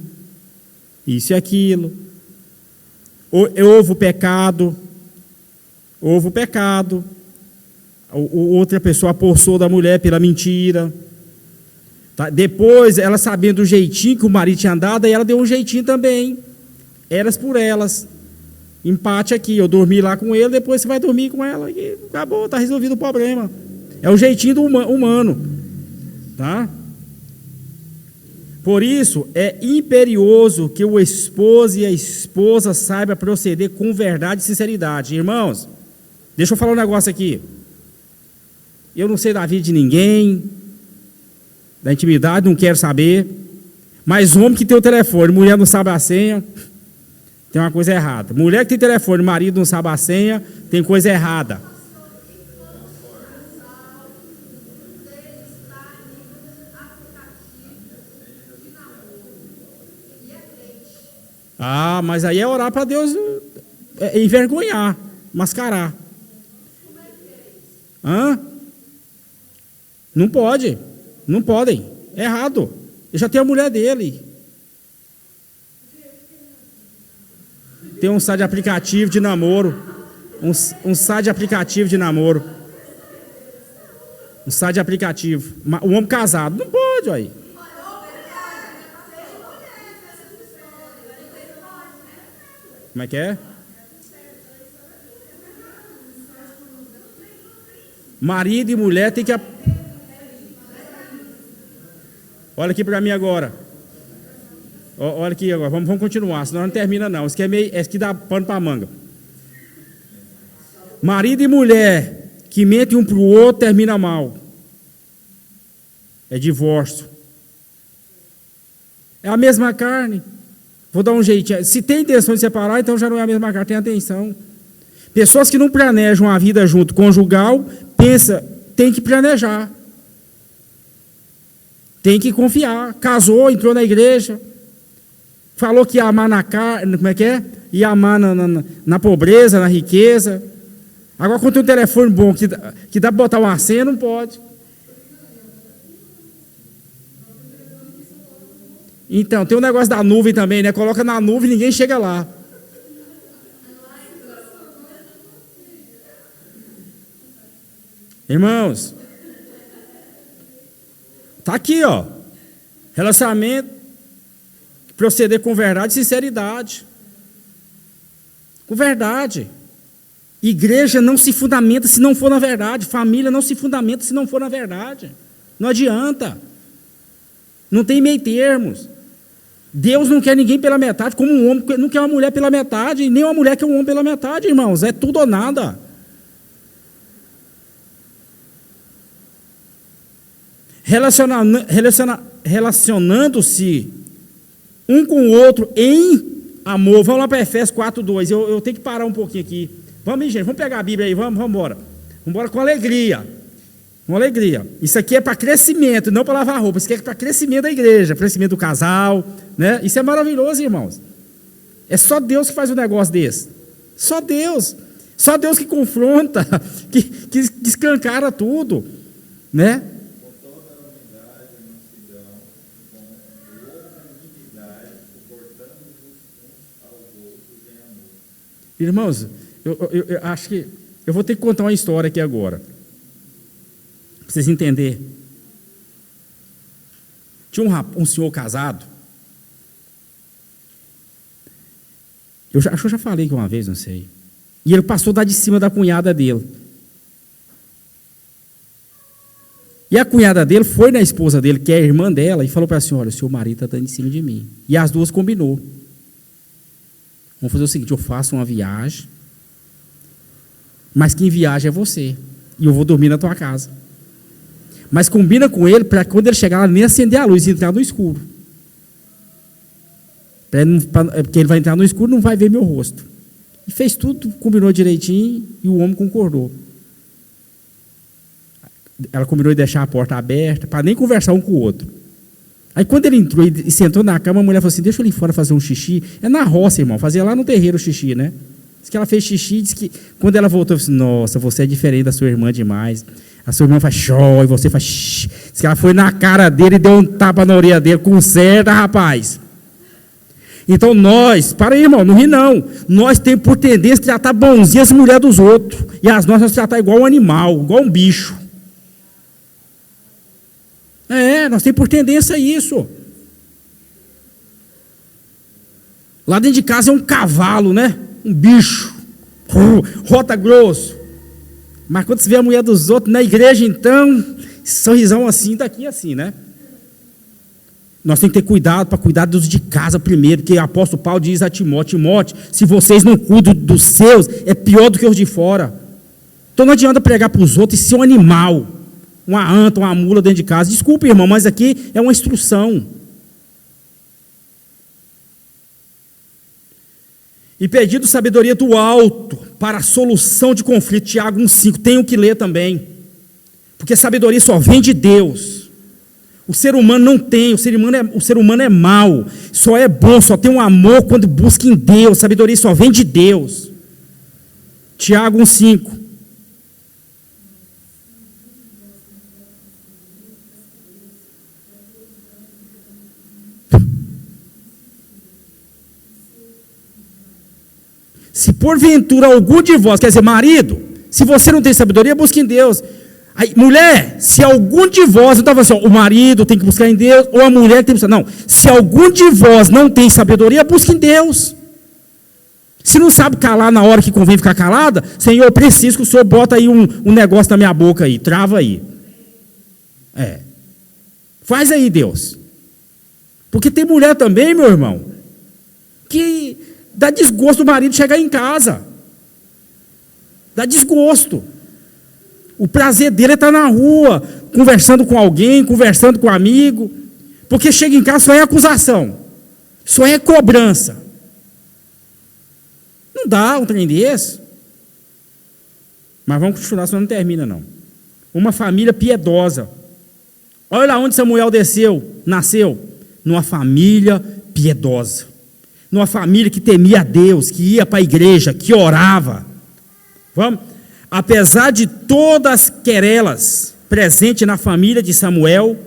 Isso e aquilo. Houve o pecado. Outra pessoa apossou da mulher pela mentira. Tá? Depois, ela sabendo do jeitinho que o marido tinha dado, aí ela deu um jeitinho também. Elas por elas. Empate aqui. Eu dormi lá com ele, depois você vai dormir com ela. E acabou, está resolvido o problema. É o jeitinho do humano. Tá? Por isso, é imperioso que o esposo e a esposa saibam proceder com verdade e sinceridade. Irmãos, deixa eu falar um negócio aqui. Eu não sei da vida de ninguém, da intimidade, não quero saber. Mas homem que tem o telefone, mulher não sabe a senha, tem uma coisa errada. Mulher que tem telefone, marido não sabe a senha, tem coisa errada. Ah, mas aí é orar para Deus envergonhar, mascarar. Hã? Não pode. Não podem. É errado. Ele já tem a mulher dele. Tem um site de aplicativo de namoro. Um site de aplicativo de namoro. Um site de aplicativo. Um homem casado. Não pode, aí. Como é que é? Marido e mulher tem que... Olha aqui para mim agora. Olha aqui agora. Vamos continuar, senão não termina não. Isso aqui isso aqui dá pano para manga. Marido e mulher que mentem um para o outro termina mal. É divórcio. É a mesma carne. Vou dar um jeitinho. Se tem intenção de separar, então já não é a mesma carne. Tem atenção. Pessoas que não planejam a vida junto conjugal, tem que planejar. Tem que confiar. Casou, entrou na igreja. Falou que ia amar na carne, como é que é? Ia amar na pobreza, na riqueza. Agora, quando tem um telefone bom que dá para botar uma senha, não pode. Então, tem um negócio da nuvem também, né? Coloca na nuvem e ninguém chega lá. Irmãos, tá aqui, ó. Relacionamento, proceder com verdade e sinceridade. Com verdade. Igreja não se fundamenta se não for na verdade. Família não se fundamenta se não for na verdade. Não adianta. Não tem meio termos. Deus não quer ninguém pela metade, como um homem não quer uma mulher pela metade, e nem uma mulher quer um homem pela metade, irmãos. É tudo ou nada. Relacionando-se um com o outro em amor. Vamos lá para Efésios 4:2. Eu tenho que parar um pouquinho aqui. Vamos, gente, vamos pegar a Bíblia aí, vamos embora. Vamos embora com alegria. Com alegria. Isso aqui é para crescimento, não para lavar roupa. Isso aqui é para crescimento da igreja, crescimento do casal, né? Isso é maravilhoso, irmãos. É só Deus que faz um negócio desse. Só Deus. Só Deus que confronta, que escancara tudo, né? Irmãos, eu acho que eu vou ter que contar uma história aqui agora, para vocês entenderem. Tinha um senhor casado. Acho que eu já falei aqui uma vez, não sei. E ele passou da de cima da cunhada dele. E a cunhada dele foi na esposa dele, que é a irmã dela, e falou para a senhora: o seu marido está dando em cima de mim. E as duas combinou. Vamos fazer o seguinte: eu faço uma viagem, mas quem viaja é você, e eu vou dormir na tua casa. Mas combina com ele para quando ele chegar lá nem acender a luz e entrar no escuro. Porque ele vai entrar no escuro e não vai ver meu rosto. E fez tudo, combinou direitinho, e o homem concordou. Ela combinou de deixar a porta aberta, para nem conversar um com o outro. Aí quando ele entrou e sentou na cama, a mulher falou assim: deixa eu ir fora fazer um xixi. É na roça, irmão, fazia lá no terreiro o xixi, né? Diz que ela fez xixi, diz que quando ela voltou, falou assim: nossa, você é diferente da sua irmã demais. A sua irmã faz show e você faz shh. Diz que ela foi na cara dele e deu um tapa na orelha dele, conserta, rapaz. Então nós, para aí, irmão, não ri não. Nós temos por tendência de tratar bonzinho as mulheres dos outros. E as nossas tratar igual um animal, igual um bicho. Nós temos por tendência a isso. Lá dentro de casa é um cavalo, né? Um bicho. Rota grosso. Mas quando você vê a mulher dos outros na igreja, então, sorrisão assim, daqui assim, né? Nós temos que ter cuidado para cuidar dos de casa primeiro, porque o apóstolo Paulo diz a Timóteo: Timóteo, se vocês não cuidam dos seus, é pior do que os de fora. Então não adianta pregar para os outros e ser um animal, uma anta, uma mula dentro de casa. Desculpe, irmão, mas aqui é uma instrução. E pedindo sabedoria do alto para a solução de conflito. Tiago 1,5, tenho que ler também. Porque sabedoria só vem de Deus. O ser humano não tem, o ser humano é mau, só é bom, só tem um amor quando busca em Deus, sabedoria só vem de Deus. Tiago 1,5. Se porventura algum de vós, quer dizer, marido, se você não tem sabedoria, busque em Deus. Aí, mulher, se algum de vós, não estava assim, o marido tem que buscar em Deus, ou a mulher tem que buscar, não. Se algum de vós não tem sabedoria, busque em Deus. Se não sabe calar na hora que convém ficar calada, Senhor, eu preciso que o Senhor bota aí um negócio na minha boca aí, trava aí. Faz aí, Deus. Porque tem mulher também, meu irmão, que dá desgosto o marido chegar em casa. Dá desgosto. O prazer dele é estar na rua, conversando com alguém, conversando com um amigo. Porque chega em casa só é acusação. Só é cobrança. Não dá um trem desse. Mas vamos continuar, senão não termina não. Uma família piedosa. Olha lá onde Samuel nasceu. Numa família piedosa. Numa família que temia a Deus, que ia para a igreja, que orava. Vamos? Apesar de todas as querelas presentes na família de Samuel,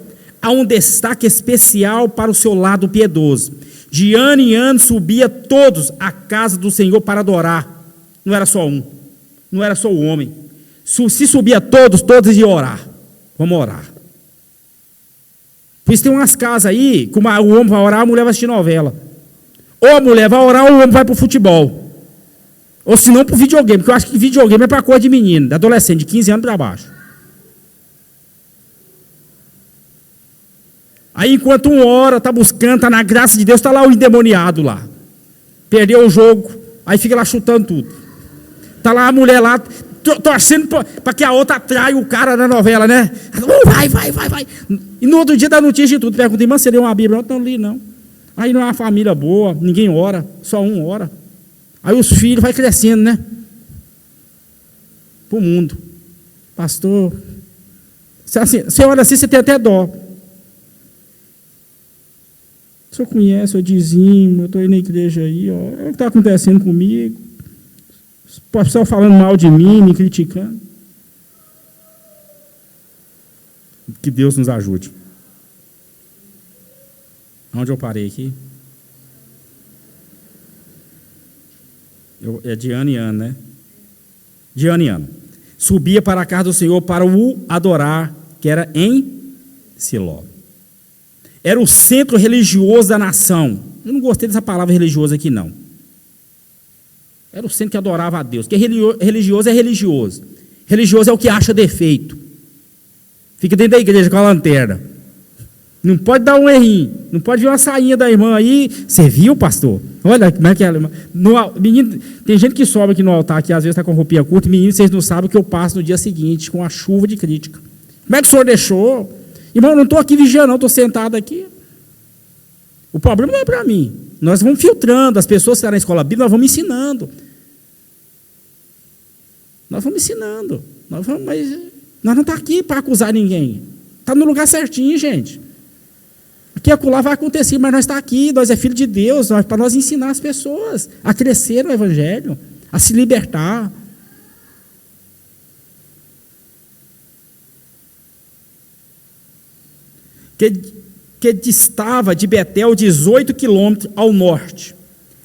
há um destaque especial para o seu lado piedoso. De ano em ano subia todos à casa do Senhor para adorar. Não era só um, não era só o homem. Se subia todos iam orar. Vamos orar. Por isso tem umas casas aí, que o homem vai orar, a mulher vai assistir novela. Ou a mulher vai orar, ou o homem vai para o futebol. Ou se não para o videogame, porque eu acho que videogame é para coisa de menino, de adolescente, de 15 anos para baixo. Aí enquanto um ora, está buscando, está na graça de Deus, está lá o endemoniado lá. Perdeu o jogo, aí fica lá chutando tudo. Está lá a mulher lá, torcendo para que a outra atraia o cara na novela, né? Vai. E no outro dia dá notícia de tudo. Perguntei, mas você leu uma Bíblia? Não li, não. Aí não é uma família boa, ninguém ora, só um ora. Aí os filhos vai crescendo, né? Para o mundo. Pastor, você olha assim, você tem até dó. O senhor conhece, eu dizimo, eu estou aí na igreja aí, ó, o que está acontecendo comigo? O pessoal falando mal de mim, me criticando. Que Deus nos ajude. Onde eu parei aqui? É de ano em ano, né? De ano em ano. Subia para a casa do Senhor para o adorar, que era em Siló. Era o centro religioso da nação. Eu não gostei dessa palavra religiosa aqui, não. Era o centro que adorava a Deus. Porque religioso é religioso. Religioso é o que acha defeito. Fica dentro da igreja com a lanterna. Não pode dar um errinho. Não pode ver uma sainha da irmã aí. Você viu, pastor? Olha como é que é. Menino, tem gente que sobe aqui no altar, que às vezes está com roupinha curta. Menino, vocês não sabem o que eu passo no dia seguinte, com a chuva de crítica. Como é que o senhor deixou? Irmão, eu não estou aqui vigiando, não, estou sentado aqui. O problema não é para mim. Nós vamos filtrando, as pessoas que estão na escola bíblica, nós vamos ensinando. Mas nós não estamos aqui para acusar ninguém. Está no lugar certinho, gente. Aqui e acolá vai acontecer, mas nós estamos aqui, nós é filho de Deus, para nós ensinar as pessoas a crescer no Evangelho, a se libertar. Que distava de Betel 18 quilômetros ao norte.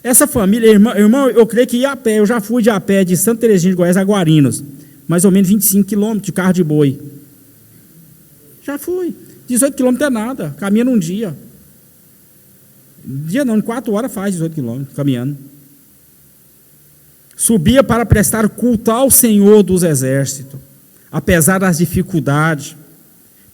Essa família, irmão, eu creio que ia a pé, eu já fui de a pé de Santa Teresinha de Goiás a Guarinos, mais ou menos 25 quilômetros de carro de boi. Já fui. 18 quilômetros é nada, caminha num dia. Dia não, em 4 horas faz 18 quilômetros, caminhando. Subia para prestar culto ao Senhor dos Exércitos, apesar das dificuldades.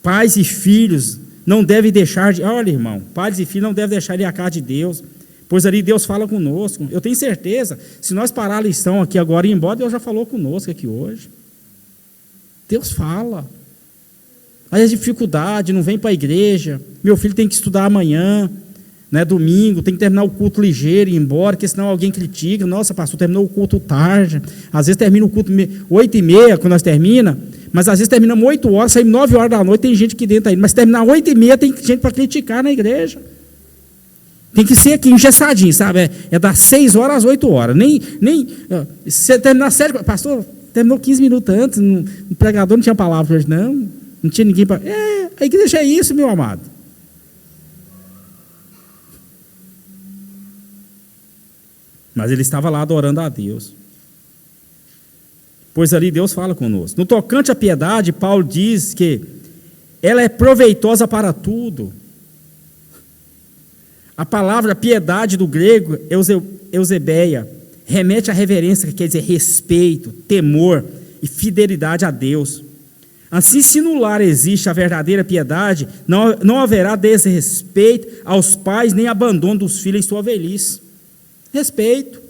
Pais e filhos não devem deixar de... Olha, irmão, pais e filhos não devem deixar de ir à casa de Deus, pois ali Deus fala conosco. Eu tenho certeza, se nós parar a lição aqui agora e ir embora, Deus já falou conosco aqui hoje. Deus fala. Aí a dificuldade, não vem para a igreja, meu filho tem que estudar amanhã, né, domingo, tem que terminar o culto ligeiro e ir embora, porque senão alguém critica. Nossa, pastor, terminou o culto tarde. Às vezes termina o culto 8h30, quando nós termina, Mas às vezes terminamos 8 horas, saímos 9 horas da noite, tem gente aqui dentro ainda. Mas terminar 8h30, tem gente para criticar na igreja. Tem que ser aqui, engessadinho, sabe? É das 6 horas às 8 horas. Se você terminar 7, pastor, terminou 15 minutos antes, o pregador não tinha palavra hoje, não. Não tinha ninguém para... a igreja é isso, meu amado. Mas ele estava lá adorando a Deus. Pois ali Deus fala conosco. No tocante à piedade, Paulo diz que ela é proveitosa para tudo. A palavra piedade do grego, eusebeia, remete à reverência, que quer dizer respeito, temor e fidelidade a Deus. Assim, se no lar existe a verdadeira piedade, não haverá desrespeito aos pais, nem abandono dos filhos em sua velhice. Respeito.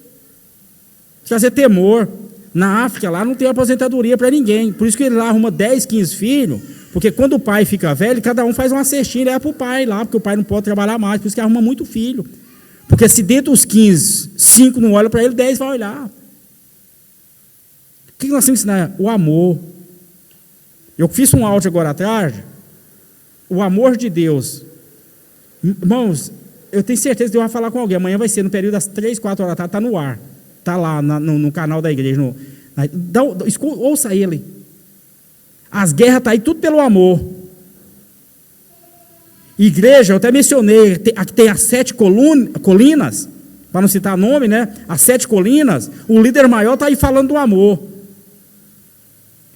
Trazer temor. Na África, lá não tem aposentadoria para ninguém. Por isso que ele lá arruma 10, 15 filhos, porque quando o pai fica velho, cada um faz uma cestinha e leva para o pai lá, porque o pai não pode trabalhar mais, por isso que arruma muito filho. Porque se dentro dos 15, 5 não olham para ele, 10 vai olhar. O que nós temos que ensinar? O amor. Eu fiz um áudio agora à tarde, o amor de Deus. Irmãos, eu tenho certeza que eu vou falar com alguém, amanhã vai ser no período das 3, 4 horas da tarde, está no ar. Está lá no canal da igreja. Ouça ele. As guerras estão aí tudo pelo amor. Igreja, eu até mencionei, aqui tem as 7 colinas, para não citar nome, né? As 7 colinas, o líder maior está aí falando do amor.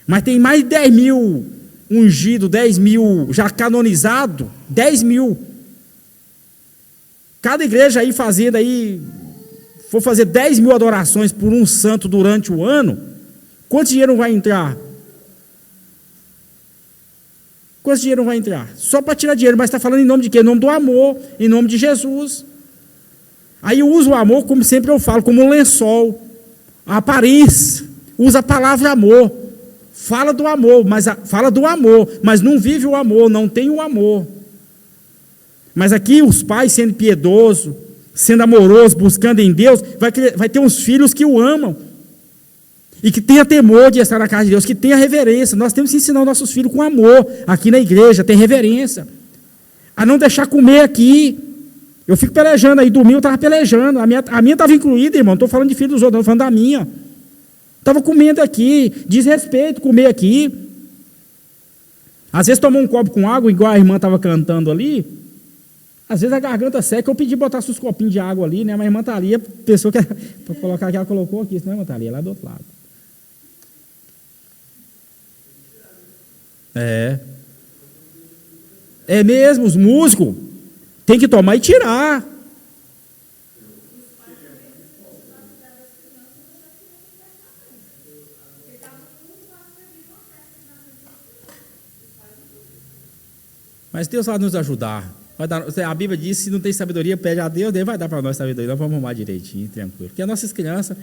Mas tem mais de 10 mil ungidos, 10 mil já canonizados, 10 mil. Cada igreja aí fazendo aí, for fazer 10 mil adorações por um santo durante o ano, quanto dinheiro vai entrar? Quanto dinheiro vai entrar? Só para tirar dinheiro, mas está falando em nome de quê? Em nome do amor, em nome de Jesus. Aí eu uso o amor, como sempre eu falo, como um lençol, a aparência, usa a palavra amor, fala do amor, mas não vive o amor, não tem o amor. Mas aqui os pais sendo piedosos, sendo amoroso, buscando em Deus, vai ter uns filhos que o amam, e que tenha temor de estar na casa de Deus, que tenha reverência. Nós temos que ensinar os nossos filhos com amor, aqui na igreja, ter reverência, a não deixar comer aqui. Eu fico pelejando aí, domingo eu estava pelejando, a minha estava incluída, irmão, não estou falando de filho dos outros, não, estou falando da minha. Estava comendo aqui, desrespeito comer aqui. Às vezes tomou um copo com água, igual a irmã estava cantando ali. Às vezes a garganta seca, eu pedi botar uns copinhos de água ali, né? Mas a irmã está ali, a pessoa que para colocar aqui, ela colocou aqui, senão a irmã está ali, lá do outro lado. É mesmo, os músicos tem que tomar e tirar. Mas Deus vai nos ajudar. A Bíblia diz que se não tem sabedoria, pede a Deus, Deus vai dar para nós sabedoria, nós vamos arrumar direitinho, tranquilo. Porque as nossas crianças,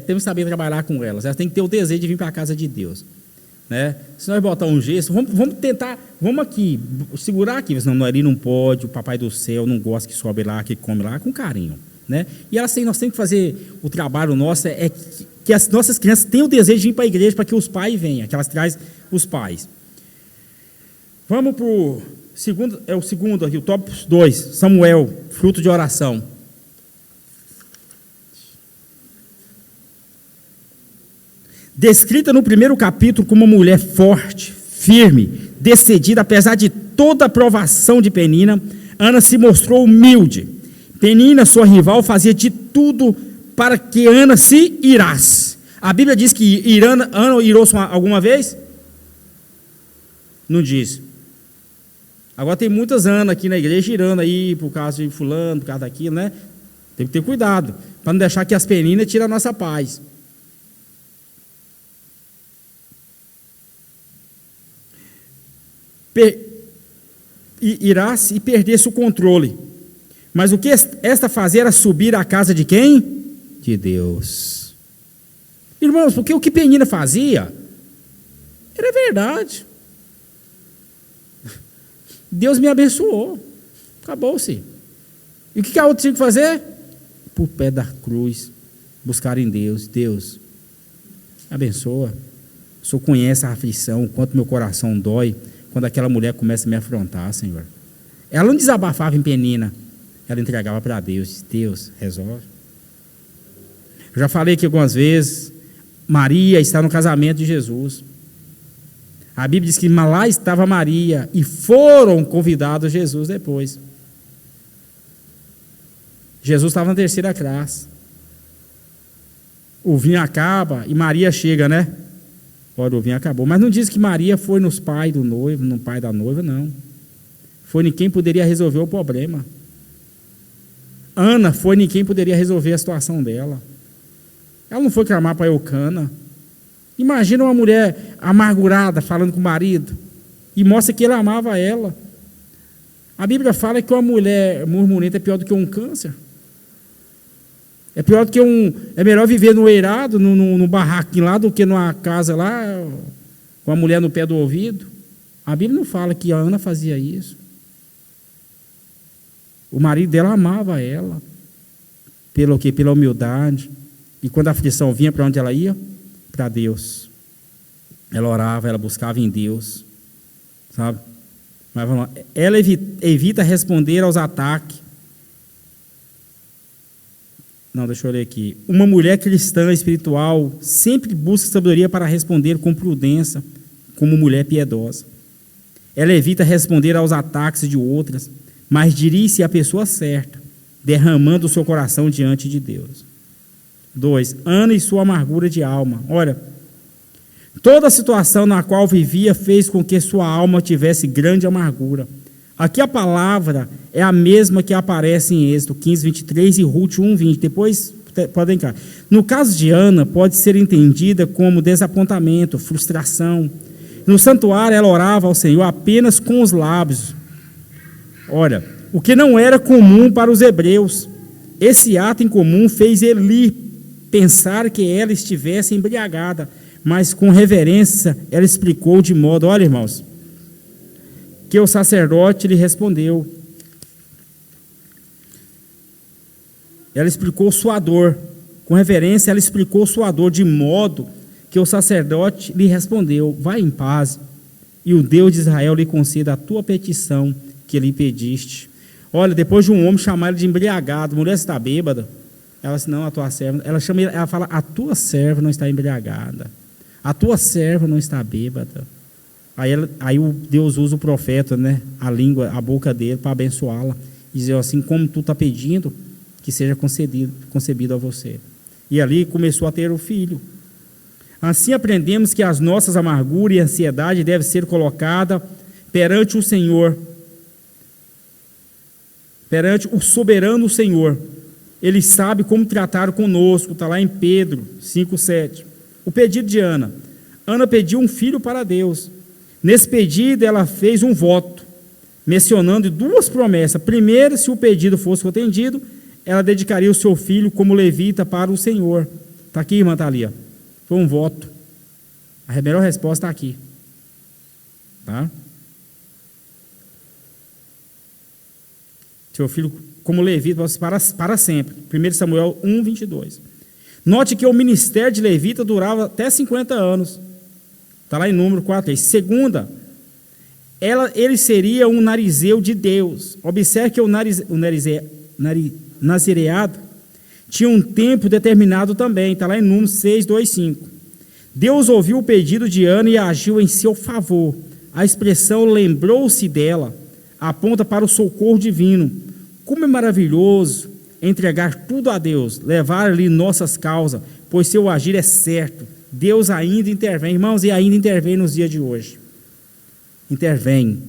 temos que saber trabalhar com elas têm que ter o desejo de vir para a casa de Deus. Né? Se nós botar um gesso, vamos tentar, vamos aqui, segurar aqui, senão ali não pode, o papai do céu não gosta que sobe lá, que come lá, com carinho. Né? E nós temos que fazer o trabalho nosso, que as nossas crianças tenham o desejo de vir para a igreja, para que os pais venham, que elas trazem os pais. Vamos para o segundo aqui, o top 2, Samuel, fruto de oração. Descrita no primeiro capítulo como uma mulher forte, firme, decidida, apesar de toda a provação de Penina, Ana se mostrou humilde. Penina, sua rival, fazia de tudo para que Ana se irasse. A Bíblia diz que Ana irou-se alguma vez? Não diz. Agora tem muitas Ana aqui na igreja irando aí por causa de fulano, por causa daquilo, né? Tem que ter cuidado, para não deixar que as peninas tirem a nossa paz. Irasse e perdesse o controle. Mas o que esta fazia era subir à casa de quem? De Deus. Irmãos, porque o que Penina fazia era verdade. Deus me abençoou. Acabou-se. E o que a outra tinha que fazer? Por pé da cruz, buscar em Deus. Deus, abençoa. O Senhor conhece a aflição, o quanto meu coração dói quando aquela mulher começa a me afrontar, Senhor. Ela não desabafava em Penina, ela entregava para Deus. Deus, resolve. Eu já falei aqui algumas vezes, Maria está no casamento de Jesus. A Bíblia diz que lá estava Maria e foram convidados Jesus depois. Jesus estava na terceira classe. O vinho acaba e Maria chega, né? Ora, o vinho acabou. Mas não diz que Maria foi nos pais do noivo, no pai da noiva, não. Foi em quem poderia resolver o problema. Ana foi em quem poderia resolver a situação dela. Ela não foi clamar para Eucana. Imagina uma mulher amargurada falando com o marido e mostra que ele amava ela. A Bíblia fala que uma mulher murmurenta é pior do que um câncer. É pior do que é melhor viver no eirado, no barraquinho lá, do que numa casa lá, com a mulher no pé do ouvido. A Bíblia não fala que a Ana fazia isso. O marido dela amava ela. Pelo quê? Pela humildade. E quando a aflição vinha, para onde ela ia? Para Deus. Ela orava, ela buscava em Deus. Sabe? Mas vamos lá. Ela evita responder aos ataques. Não, deixa eu ler aqui. Uma mulher cristã espiritual sempre busca sabedoria para responder com prudência, como mulher piedosa. Ela evita responder aos ataques de outras, mas dirige-se à pessoa certa, derramando o seu coração diante de Deus. 2. Ana e sua amargura de alma. Olha, toda a situação na qual vivia fez com que sua alma tivesse grande amargura. Aqui a palavra é a mesma que aparece em Êxodo 15, 23 e Ruth 1, 20. Depois podem cá. No caso de Ana, pode ser entendida como desapontamento, frustração. No santuário, ela orava ao Senhor apenas com os lábios. Olha, o que não era comum para os hebreus. Esse ato em comum fez Eli pensar que ela estivesse embriagada, mas com reverência ela explicou de modo, olha irmãos, que o sacerdote lhe respondeu. Ela explicou sua dor, com reverência ela explicou sua dor, de modo que o sacerdote lhe respondeu, vai em paz, e o Deus de Israel lhe conceda a tua petição que lhe pediste. Olha, depois de um homem chamar ele de embriagado, mulher está bêbada, ela disse, não, a tua serva, ela fala, a tua serva não está embriagada, a tua serva não está bêbada. Aí o Deus usa o profeta, né, a língua, a boca dele, para abençoá-la. E dizer assim, como tu está pedindo, que seja concebido a você. E ali começou a ter o filho. Assim aprendemos que as nossas amarguras e ansiedade devem ser colocadas perante o Senhor, perante o soberano Senhor. Ele sabe como tratar conosco, está lá em Pedro 5,7. O pedido de Ana. Ana pediu um filho para Deus. Nesse pedido, ela fez um voto, mencionando duas promessas. Primeiro, se o pedido fosse atendido, ela dedicaria o seu filho como levita para o Senhor. Está aqui, irmã Thalia. Foi um voto. A melhor resposta está aqui. Tá? Seu filho como levita para sempre. 1 Samuel 1, 22. Note que o ministério de levita durava até 50 anos. Está lá em número 4. Segunda, ele seria um narizeu de Deus. Observe que o nazireado tinha um tempo determinado também. Está lá em número 6, 2, 5. Deus ouviu o pedido de Ana e agiu em seu favor. A expressão lembrou-se dela aponta para o socorro divino. Como é maravilhoso entregar tudo a Deus, levar-lhe nossas causas, pois seu agir é certo. Deus ainda intervém, irmãos, e ainda intervém nos dias de hoje. Intervém.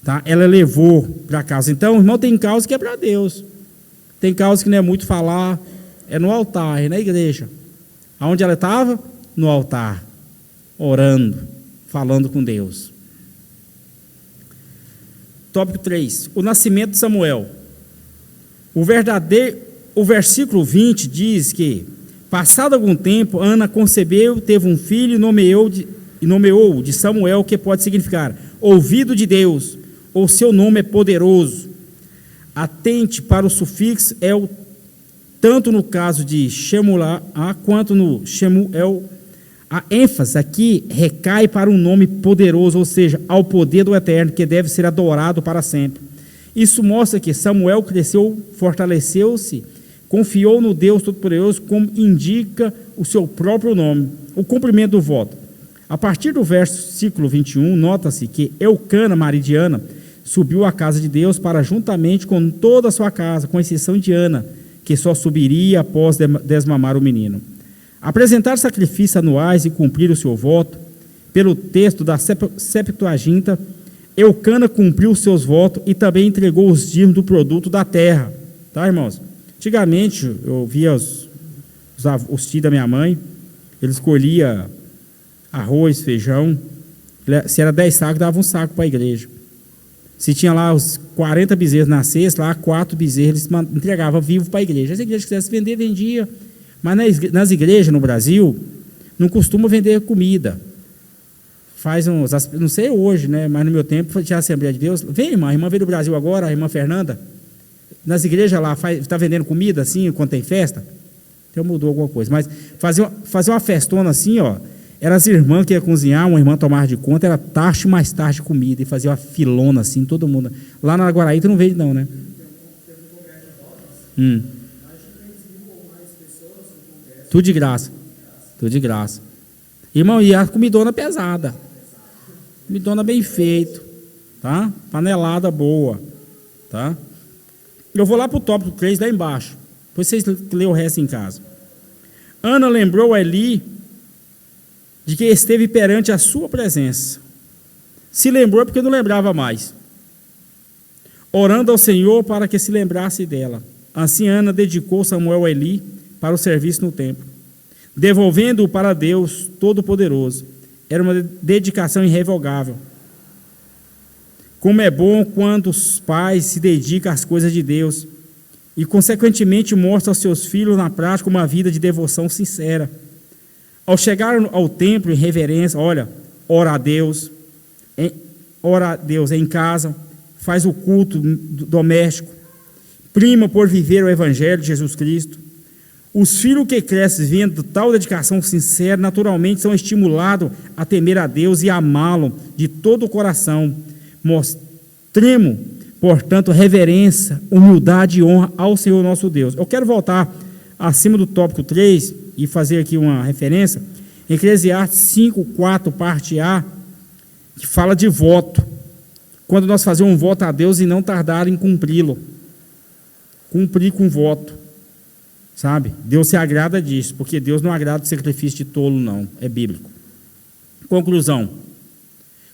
Tá? Ela levou para casa. Então, irmão, tem causa que é para Deus. Tem causa que não é muito falar, é no altar, é na igreja. Aonde ela estava? No altar, orando, falando com Deus. Tópico 3. O nascimento de Samuel. O versículo 20 diz que, passado algum tempo, Ana concebeu, teve um filho e nomeou de Samuel, que pode significar ouvido de Deus, ou seu nome é poderoso. Atente para o sufixo, tanto no caso de Shemulah quanto no Shemuel, A ênfase aqui recai para um nome poderoso, ou seja, ao poder do Eterno, que deve ser adorado para sempre. Isso mostra que Samuel cresceu, fortaleceu-se, confiou no Deus Todo-Poderoso, como indica o seu próprio nome, o cumprimento do voto. A partir do versículo 21, nota-se que Eucana, marido de Ana, subiu à casa de Deus para juntamente com toda a sua casa, com exceção de Ana, que só subiria após desmamar o menino. Apresentar sacrifícios anuais e cumprir o seu voto, pelo texto da Septuaginta, Eucana cumpriu os seus votos e também entregou os dízimos do produto da terra. Tá, irmãos? Antigamente, eu via os tios da minha mãe, eles colhiam arroz, feijão, se era 10 sacos, dava um saco para a igreja. Se tinha lá os 40 bezerros na cesta, lá 4 bezerros eles entregavam vivo para a igreja. As igrejas quisessem vender, vendia. Mas nas igrejas no Brasil, não costuma vender comida. Faz uns, não sei hoje, né? Mas no meu tempo tinha a Assembleia de Deus. Vem, irmã, a irmã veio do Brasil agora, a irmã Fernanda. Nas igrejas lá, está vendendo comida assim, quando tem festa? Então mudou alguma coisa. Mas fazer uma festona assim, ó. Eram as irmãs que iam cozinhar, uma irmã tomava de conta, era tarde mais tarde comida, e fazia uma filona assim, todo mundo. Lá na Guaraí tu não vende não, né? Tudo de graça. Tudo de graça. Irmão, e a comidona pesada. Comidona bem feito. Tá? Panelada boa. Tá? Eu vou lá para o tópico 3, lá embaixo. Depois vocês lêem o resto em casa. Ana lembrou a Eli de que esteve perante a sua presença. Se lembrou porque não lembrava mais. Orando ao Senhor para que se lembrasse dela. Assim Ana dedicou Samuel a Eli para o serviço no templo, devolvendo-o para Deus Todo-Poderoso. Era uma dedicação irrevogável. Como é bom quando os pais se dedicam às coisas de Deus e, consequentemente, mostram aos seus filhos na prática uma vida de devoção sincera. Ao chegar ao templo em reverência, olha, ora a Deus em casa, faz o culto doméstico, prima por viver o Evangelho de Jesus Cristo. Os filhos que crescem vendo tal dedicação sincera, naturalmente são estimulados a temer a Deus e amá-lo de todo o coração. Mostremos, portanto, reverência, humildade e honra ao Senhor nosso Deus. Eu quero voltar acima do tópico 3 e fazer aqui uma referência. Eclesiastes 5, 4, parte A, que fala de voto. Quando nós fazemos um voto a Deus e não tardar em cumpri-lo. Cumprir com voto. Sabe? Deus se agrada disso, porque Deus não agrada de sacrifício de tolo, não. É bíblico. Conclusão.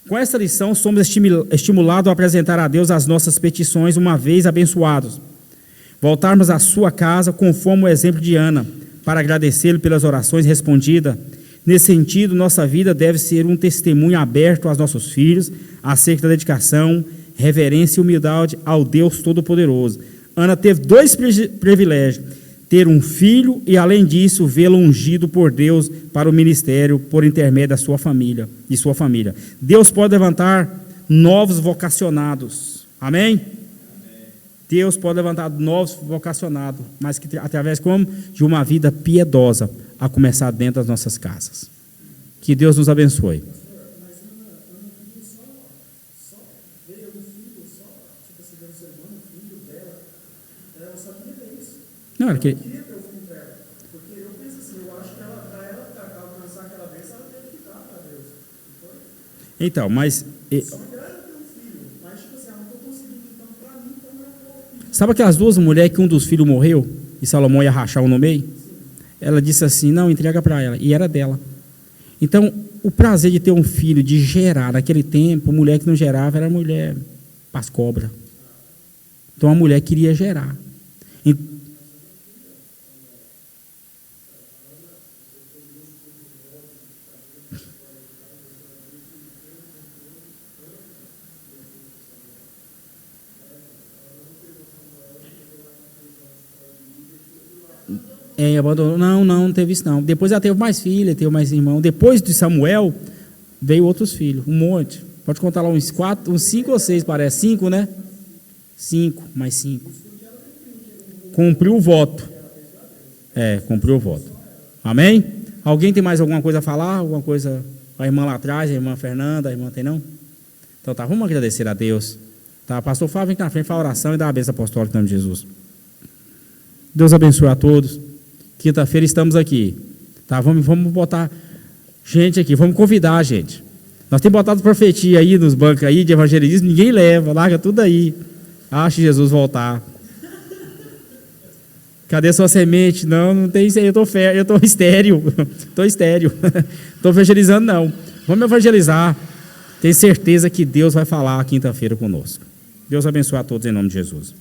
Com essa lição, somos estimulados a apresentar a Deus as nossas petições, uma vez abençoados. Voltarmos à sua casa, conforme o exemplo de Ana, para agradecê-lo pelas orações respondidas. Nesse sentido, nossa vida deve ser um testemunho aberto aos nossos filhos, acerca da dedicação, reverência e humildade ao Deus Todo-Poderoso. Ana teve 2 privilégios. Ter um filho e, além disso, vê-lo ungido por Deus para o ministério por intermédio da sua família, de sua família. Deus pode levantar novos vocacionados. Amém? Deus pode levantar novos vocacionados, mas que através como? De uma vida piedosa, a começar dentro das nossas casas. Que Deus nos abençoe. Não, ela queria ter o filho dela, porque eu penso assim, eu acho que para ela alcançar aquela bênção, ela teve que dar para Deus. Então, mas só que ela tem um filho, mas tipo assim, ela não estou conseguindo, então para mim, então não é o filho. Sabe aquelas 2 mulheres que um dos filhos morreu e Salomão ia rachar um no meio? Sim. Ela disse assim, não, entrega para ela, e era dela. Então, o prazer de ter um filho, de gerar, naquele tempo, mulher que não gerava era mulher paz-cobra. Então a mulher queria gerar. Abandonou. Não teve isso não. Depois ela teve mais filha, teve mais irmão. Depois de Samuel, veio outros filhos, um monte. Pode contar lá uns 5 ou 6, parece. 5, né? 5, mais 5. Cumpriu o voto. Cumpriu o voto. Amém? Alguém tem mais alguma coisa a falar? Alguma coisa? A irmã lá atrás, a irmã Fernanda, a irmã tem não? Então tá, vamos agradecer a Deus. Tá, pastor Fábio, vem cá na frente, faz a oração e dá a bênção apostólica em nome de Jesus. Deus abençoe a todos. Quinta-feira estamos aqui. Tá, vamos botar gente aqui, vamos convidar a gente. Nós temos botado profetia aí nos bancos aí de evangelismo, ninguém leva, larga tudo aí. Ache Jesus voltar. Cadê sua semente? Não tem, eu estou estéril. Estou estéril. Estou evangelizando, não. Vamos evangelizar. Tenho certeza que Deus vai falar quinta-feira conosco. Deus abençoe a todos em nome de Jesus.